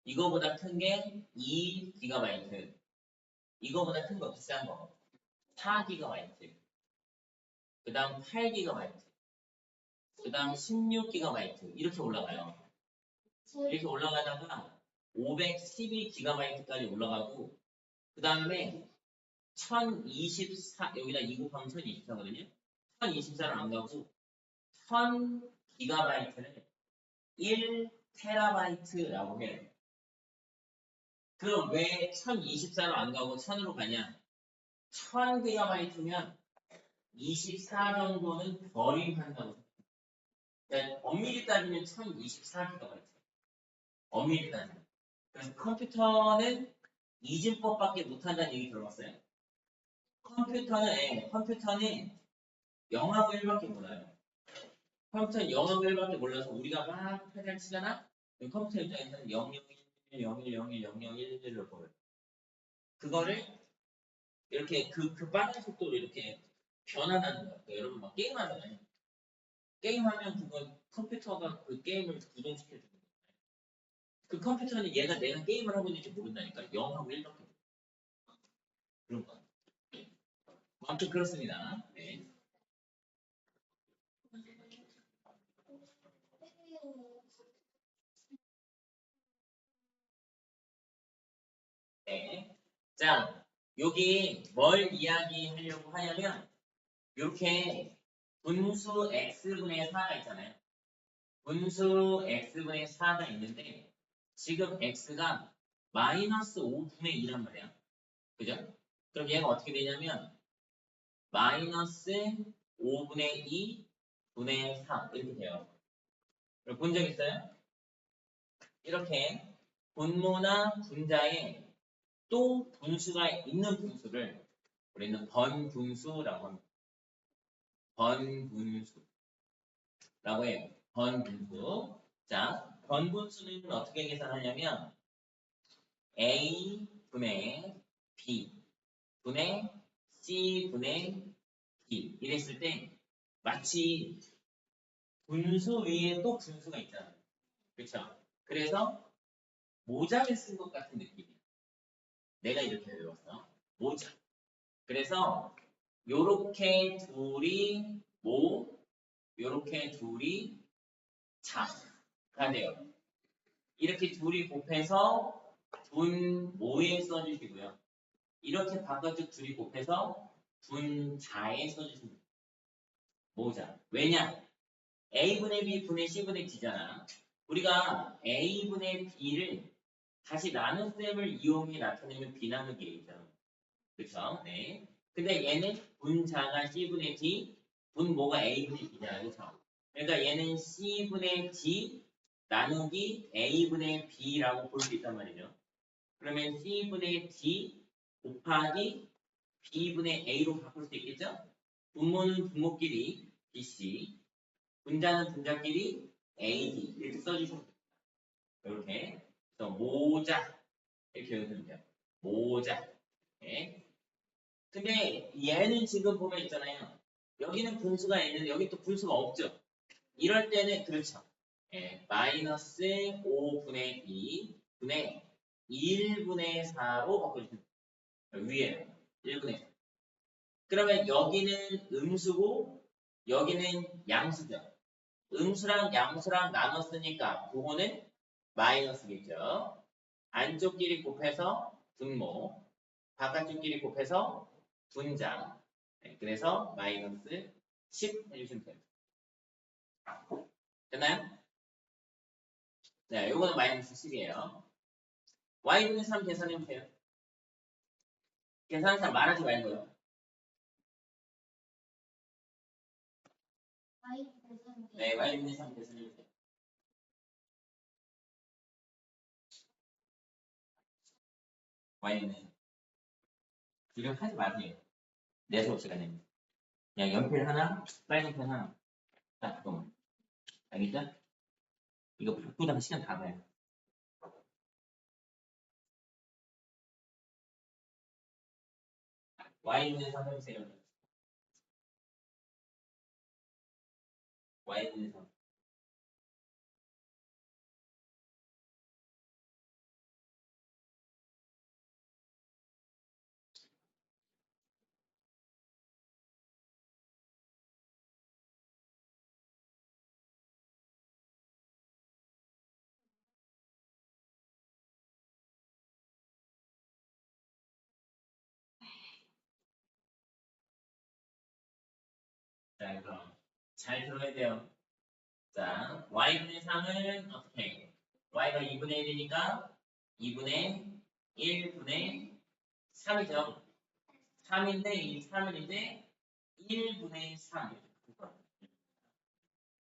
이거보다 큰 게 2기가바이트. 이거보다 큰 거 비싼 거 4기가바이트. 그 다음 8기가바이트. 그 다음 16기가바이트. 이렇게 올라가요. 이렇게 올라가다가 512기가바이트까지 올라가고 그 다음에 1024 여기다 2 곱하면 1024거든요. 1024를 안 가고 1000기가바이트는 1테라바이트라고 해요. 그럼 왜 1024로 안 가고 1000으로 가냐? 1000기가바이트면 24 정도는 버림한다고. 그러니까 엄밀히 따지면 1024기가바이트. 엄밀히 따지면. 그래서 컴퓨터는 이진법밖에 못한다는 얘기 들어봤어요? 컴퓨터는 영하고 1밖에 몰라요. 컴퓨터는 영하고 1밖에 몰라서 우리가 막 페달 치잖아? 컴퓨터 입장에서는 001, 01, 01, 001, 1을 보여요. 그거를 이렇게 그 빠른 속도로 이렇게 변환하는 거예요. 그러니까 여러분 막 게임하잖아요. 게임하면 그건 컴퓨터가 그 게임을 구동시켜주는 거예요. 그 컴퓨터는 내가 게임을 하고 있는지 모른다니까. 0하고 1밖에 몰라요. 그런 거. 아무튼 그렇습니다. 네. 자, 여기 뭘 이야기하려고 하냐면 이렇게 분수 x분의 4가 있잖아요. 분수 x분의 4가 있는데 지금 x가 마이너스 5분의 2란 말이야. 그죠? 그럼 얘가 어떻게 되냐면 마이너스 5분의 2 분의 3 이렇게 돼요. 본 적 있어요? 이렇게 분모나 분자에 또 분수가 있는 분수를 우리는 번분수라고 합니다. 번분수라고 해요. 번분수. 자, 번분수는 어떻게 계산하냐면 A 분의 B 분의 C 분의 D 이랬을 때 마치 분수 위에 또 분수가 있잖아요. 그렇죠? 그래서 모자를 쓴 것 같은 느낌이야. 내가 이렇게 외웠어. 모자. 그래서 요렇게 둘이 모, 요렇게 둘이 자가 돼요. 이렇게 둘이 곱해서 분모에 써주시고요. 이렇게 바깥쪽 둘이 곱해서 분자에 써주시면 돼요. 모자. 왜냐? A분의 B 분의 C분의 D잖아. 우리가 A분의 B를 다시 나눗셈을 이용해 나타내면 B 나누기 A죠. 그쵸? 네. 근데 얘는 분자가 C분의 D, 분모가 A분의 B잖아요. 그쵸? 그러니까 얘는 C분의 D 나누기 A분의 B라고 볼 수 있단 말이죠. 그러면 C분의 D 곱하기 B분의 A로 바꿀 수 있겠죠? 분모는 분모끼리 BC, 분자는 분자끼리 AD 이렇게 써주시면 됩니다. 이렇게. 그래서 모자 이렇게 외우면 돼요. 모자. 네. 근데 얘는 지금 보면 있잖아요. 여기는 분수가 있는데 여기 또 분수가 없죠. 이럴 때는 그렇죠. 예, 마이너스 5분의 2 분의 1분의 4로 바꿔주면 돼요. 위에 1분의 4. 그러면 여기는 음수고 여기는 양수죠. 음수랑 양수랑 나눴으니까 부호는 마이너스겠죠. 안쪽끼리 곱해서 분모, 바깥쪽끼리 곱해서 분자. 네, 그래서 마이너스 10 해주시면 됩니다. 됐나요? 네, 요거는 마이너스 10이에요. y분의 3 계산해보세요. 계산은 잘 말하지 말고요. 네, y분의 3 계산해보세요. y분의 3. 지금 하지 마세요. 내 수업 시간에. 그냥 연필 하나, 빨간펜 하나. 딱 그거만. 알겠죠? 이거 바꾸다가 시간 다 가요. y분의 3 해보세요. y분의 3. 자, 그럼 잘 들어야 돼요. 자, y분의 3은 어떻게 해요? y가 2분의 1이니까 2분의 1분의 3이죠. 3인데 이 3은 이제 1분의 3.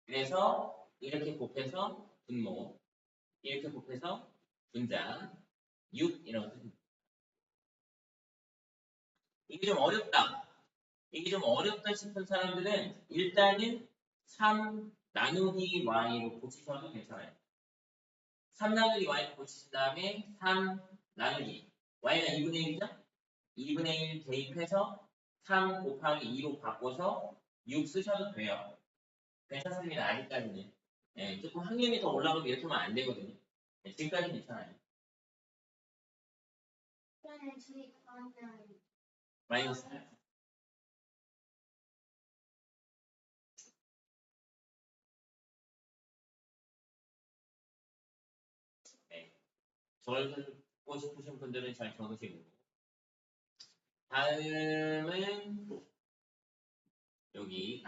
그래서 이렇게 곱해서 분모, 이렇게 곱해서 분자, 6 이라고 쓰십니다. 이게 좀 어렵다. 이게 좀 어렵다 싶은 사람들은 일단은 3 나누기 y로 고치셔도 괜찮아요. 3 나누기 y로 고치신 다음에 3 나누기 y가 2분의 1이죠? 2분의 1 대입해서 3 곱하기 2로 바꿔서 6 쓰셔도 돼요. 괜찮습니다. 아직까지는. 네, 조금 확률이 더 올라가면 이렇게 하면 안 되거든요. 네, 지금까지는 괜찮아요. 마이너스 8. 네. 적고 싶으신 분들은 잘 적으시고 다음은 여기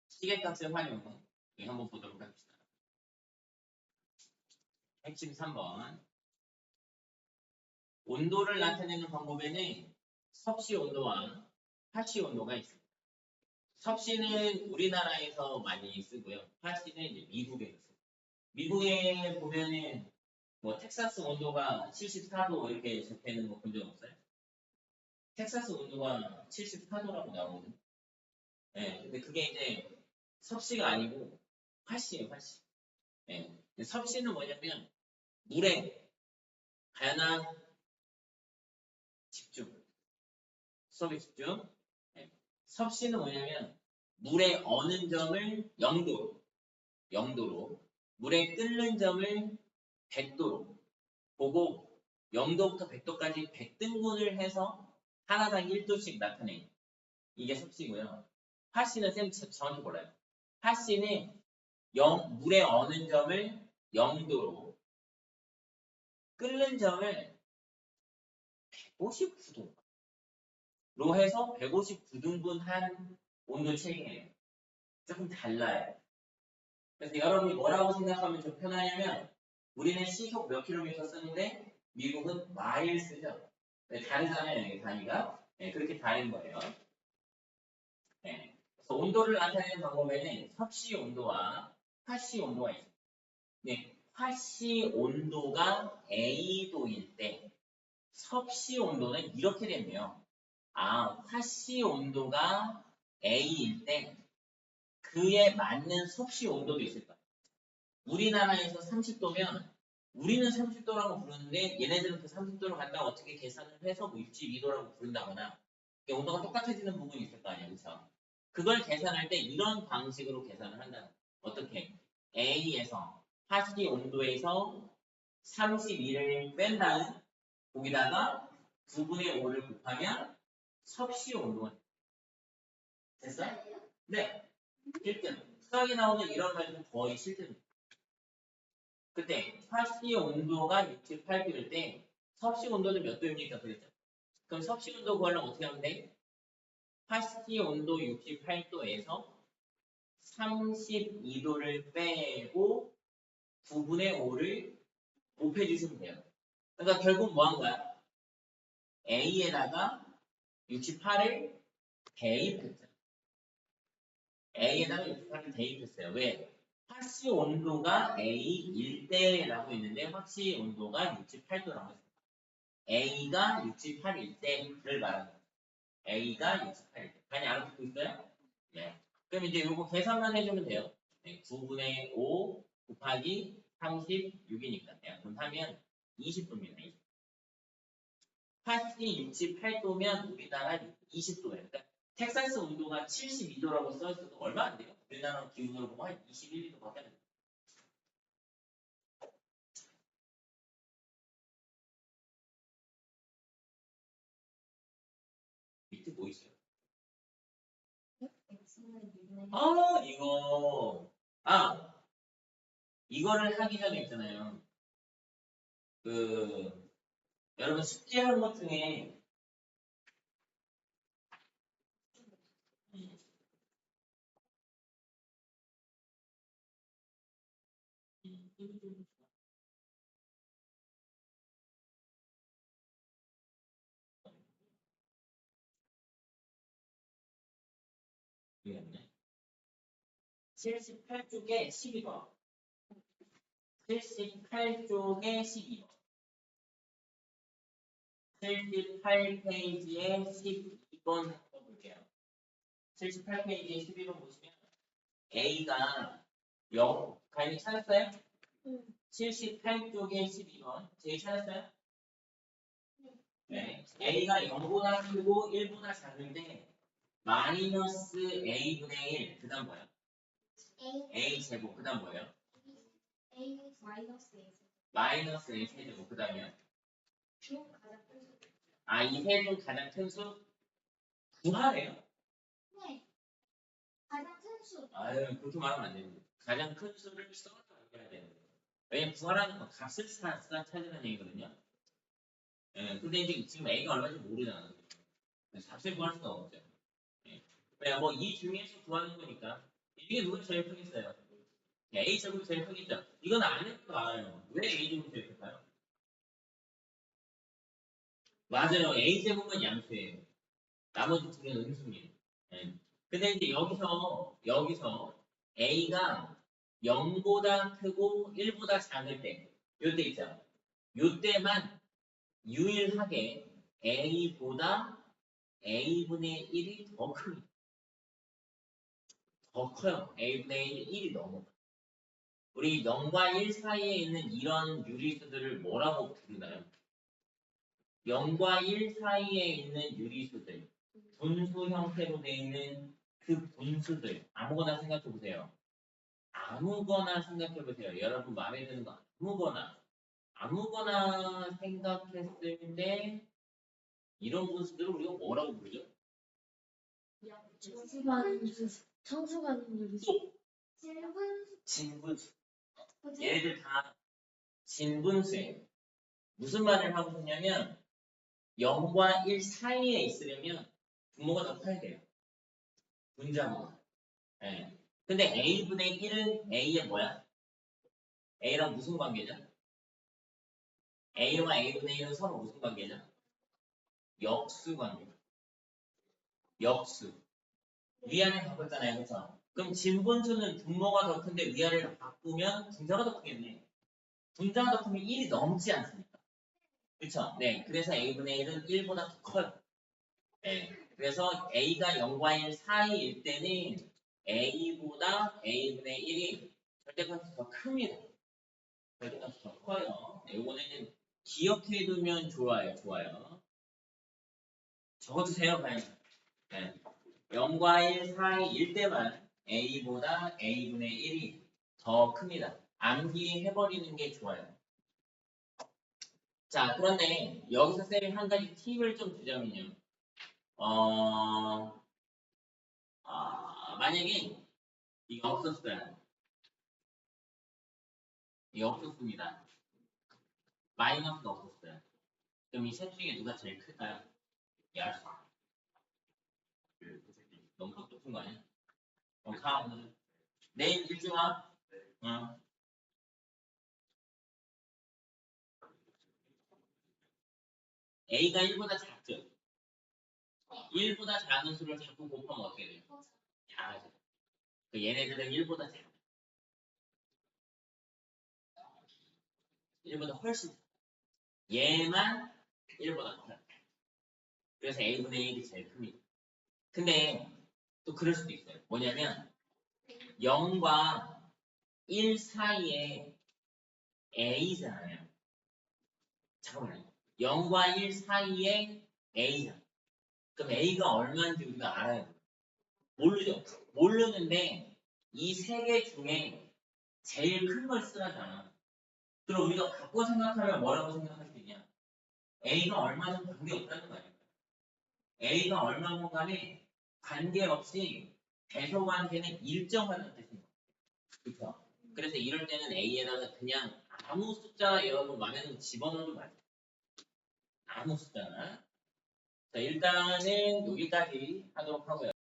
시계값의 활용 여기 한번 보도록 합시다. 핵심 3번. 온도를 나타내는 방법에는 섭씨 온도와 하씨 온도가 있습니다. 섭씨는 우리나라에서 많이 쓰고요. 하씨는 이제 미국에서 쓰고. 미국에 보면은 뭐 텍사스 온도가 74도 이렇게 적혀 있는 거 본 적 없어요? 텍사스 온도가 74도라고 나오거든요. 네, 근데 그게 이제 섭씨가 아니고 화씨예요, 화씨. 네, 섭씨는 뭐냐면 물에 가연아 집중. 수업에 집중. 네. 섭씨는 뭐냐면 물의 어는 점을 0도로, 물의 끓는 점을 100도로 보고 0도부터 100도까지 100등분을 해서 하나당 1도씩 나타내요. 이게 섭씨고요. 하씨는 쌤 정확히 몰라요. 하씨는 물의 어는 점을 0도로 끓는 점을 159도로 해서 159등분한 온도 체계예요. 조금 달라요. 그래서 여러분이 뭐라고 생각하면 좀 편하냐면 우리는 시속 몇 킬로미터 쓰는데 미국은 마일 쓰죠. 네, 다르잖아요. 여기 단위가. 네, 그렇게 다른 거예요. 네. 그래서 온도를 나타내는 방법에는 섭씨 온도와 하씨 온도가 있습니다. 네, 하씨 온도가 A도일 때 섭씨 온도는 이렇게 되네요. 하씨 온도가 A일 때 그에 맞는 섭씨 온도도 있을 거예요. 우리나라에서 30도면 우리는 30도라고 부르는데 얘네들은 그 30도를 갖다가 어떻게 계산을 해서 뭐 62도라고 부른다거나 온도가 똑같아지는 부분이 있을 거 아니에요. 그렇죠? 그걸 계산할 때 이런 방식으로 계산을 한다는 거예요. 어떻게? A에서 하씨 온도에서 32를 뺀 다음 거기다가 9분의 5를 곱하면 섭씨 온도가 됐어요? 네. 1등. 수학에 나오는 이런 말들은 거의 실등. 그때 하씨 온도가 68도일 때 섭씨 온도는 몇 도입니까? 그랬죠? 그럼 섭씨 온도 구하려면 어떻게 하면 돼? 하씨 온도 68도에서 32도를 빼고 9분의 5를 곱해주시면 돼요. 그러니까 결국 뭐 한 거야? A에다가 68을 대입했죠. A에다가 68을 대입했어요. 왜? 하씨 온도가 A일 때라고 있는데 하씨 온도가 68도라고 했습니다. A가 68일 때를 말하는 거예요. A가 68일 때. 많이 알아듣고 있어요? 네. 그럼 이제 이거 계산만 해주면 돼요. 네. 9분의 5 곱하기 36이니까. 그럼 하면 20도입니다. 하씨 68도면 우리나라 20도예요. 그러니까 텍사스 온도가 72도라고 써있어도 얼마 안 돼요. 우리나라 기온으로 보면 한 21, 2도밖에 안 돼요. 밑에 뭐 있어요? 이거. 이거를 하기 전에 있잖아요. 여러분 숙제하는 것 중에 이거였네. 78쪽에 12번. 78쪽에 12번. 78페이지에 12번 한번 볼게요. 78페이지에 12번 보시면 A가 0. 가인이 찾았어요? 78쪽에 12번. 제이 찾았어요? 네. A가 0보다 크고 1보다 작은데 마이너스 A분의 1. 그 다음 뭐예요? A 제곱. 그 다음 뭐예요? A 마이너스 A. 마이너스 A 세제곱. 그 다음이요? 중 가장 큰 수. 이 세 중 가장 큰 수? 구하래요? 네. 가장 큰 수. 그렇게 말하면 안 됩니다. 가장 큰 수를 써서 얘기해야 되는 거예요. 왜냐면 구하라는 건 값을 찾으는 얘기거든요. 예, 근데 이제 지금 A가 얼마인지 모르잖아. 그래서 값을 구할 수가 없죠. 예. 왜, 뭐, 이 중에서 구하는 거니까. 이 중에 누가 제일 크겠어요? A 제곱이 제일 크겠죠? 이건 안 해도 알아요. 왜 A 제곱이 제일 클까요? 맞아요. A 제곱은 양수예요. 나머지 두 개는 음수입니다. 예. 근데 이제 여기서 A가 0보다 크고 1보다 작을 때, 요때 있죠? 요때만 유일하게 A보다 A분의 1이 더 큽니다. 더 커요. A분의 1이 넘어. 우리 0과 1 사이에 있는 이런 유리수들을 뭐라고 부르나요? 0과 1 사이에 있는 유리수들, 분수 형태로 되어 있는 그 분수들, 아무거나 생각해 보세요. 아무거나 생각해 보세요. 여러분 마음에 드는 거 아무거나 생각했을 때 이런 분수들을 우리가 뭐라고 부르죠? 청수가는 유리수. 진분수. 뭐지? 얘네들 다 진분수예요. 무슨 말을 하고 싶냐면 0과 1 사이에 있으려면 분모가 더 커야 돼요. 분자모가. 예. 근데 A분의 1은 A의 뭐야? A랑 무슨 관계죠? A와 A분의 1은 서로 무슨 관계죠? 역수 관계. 역수. 위아래 바꿨잖아요. 그렇죠? 그럼 진분수는 분모가 더 큰데 위아래를 바꾸면 분자가 더 크겠네. 분자가 더 크면 1이 넘지 않습니까? 그렇죠? 네. 그래서 A분의 1은 1보다 더 커요. 네. 그래서 A가 0과 1 사이일 때는 A보다 A분의 1이 절대값이 더 큽니다. 절대값이 더 커요. 네, 이거는 기억해 두면 좋아요. 적어주세요. 그냥. 네. 0과 1 사이일 때만 A보다 A분의 1이 더 큽니다. 암기해버리는 게 좋아요. 자, 그런데 여기서 쌤이 한 가지 팁을 좀 주자면요. 만약에 이게 없었어요. 이게 없었습니다. 마이너스가 없었어요. 그럼 이 셋 중에 누가 제일 클까요? 이 알수. 너무 똑똑한 거 아니야? 다음. 내일 일주와. 응. A가 1보다 작죠? 1보다 작은 수를 자꾸 곱하면 어떻게 돼요? 작아져. 그 얘네들은 1보다 작아. 1보다 훨씬 작아. 얘만 1보다 커요. 그래서 A분의 1이 제일 큽니다. 근데 또 그럴 수도 있어요. 뭐냐면 0과 1 사이에 A잖아요. 잠깐만요. 0과 1 사이에 A잖아요. 그럼 A가 얼마인지 우리가 알아야 돼요. 모르죠? 모르는데 이 세 개 중에 제일 큰 걸 쓰라잖아. 그럼 우리가 바꿔 생각하면 뭐라고 생각할 수 있냐? A가 얼마는 관계없다는 거 아닐까요? A가 얼마건 간에 관계없이 배소관계는 일정하다는 뜻입니다. 그렇죠? 그래서 이럴 때는 A에다가 그냥 아무 숫자 여러분 마음에 드는 거 집어넣어도 맞아요. 아무 숫자나. 자, 일단은 여기까지 하도록 하고요.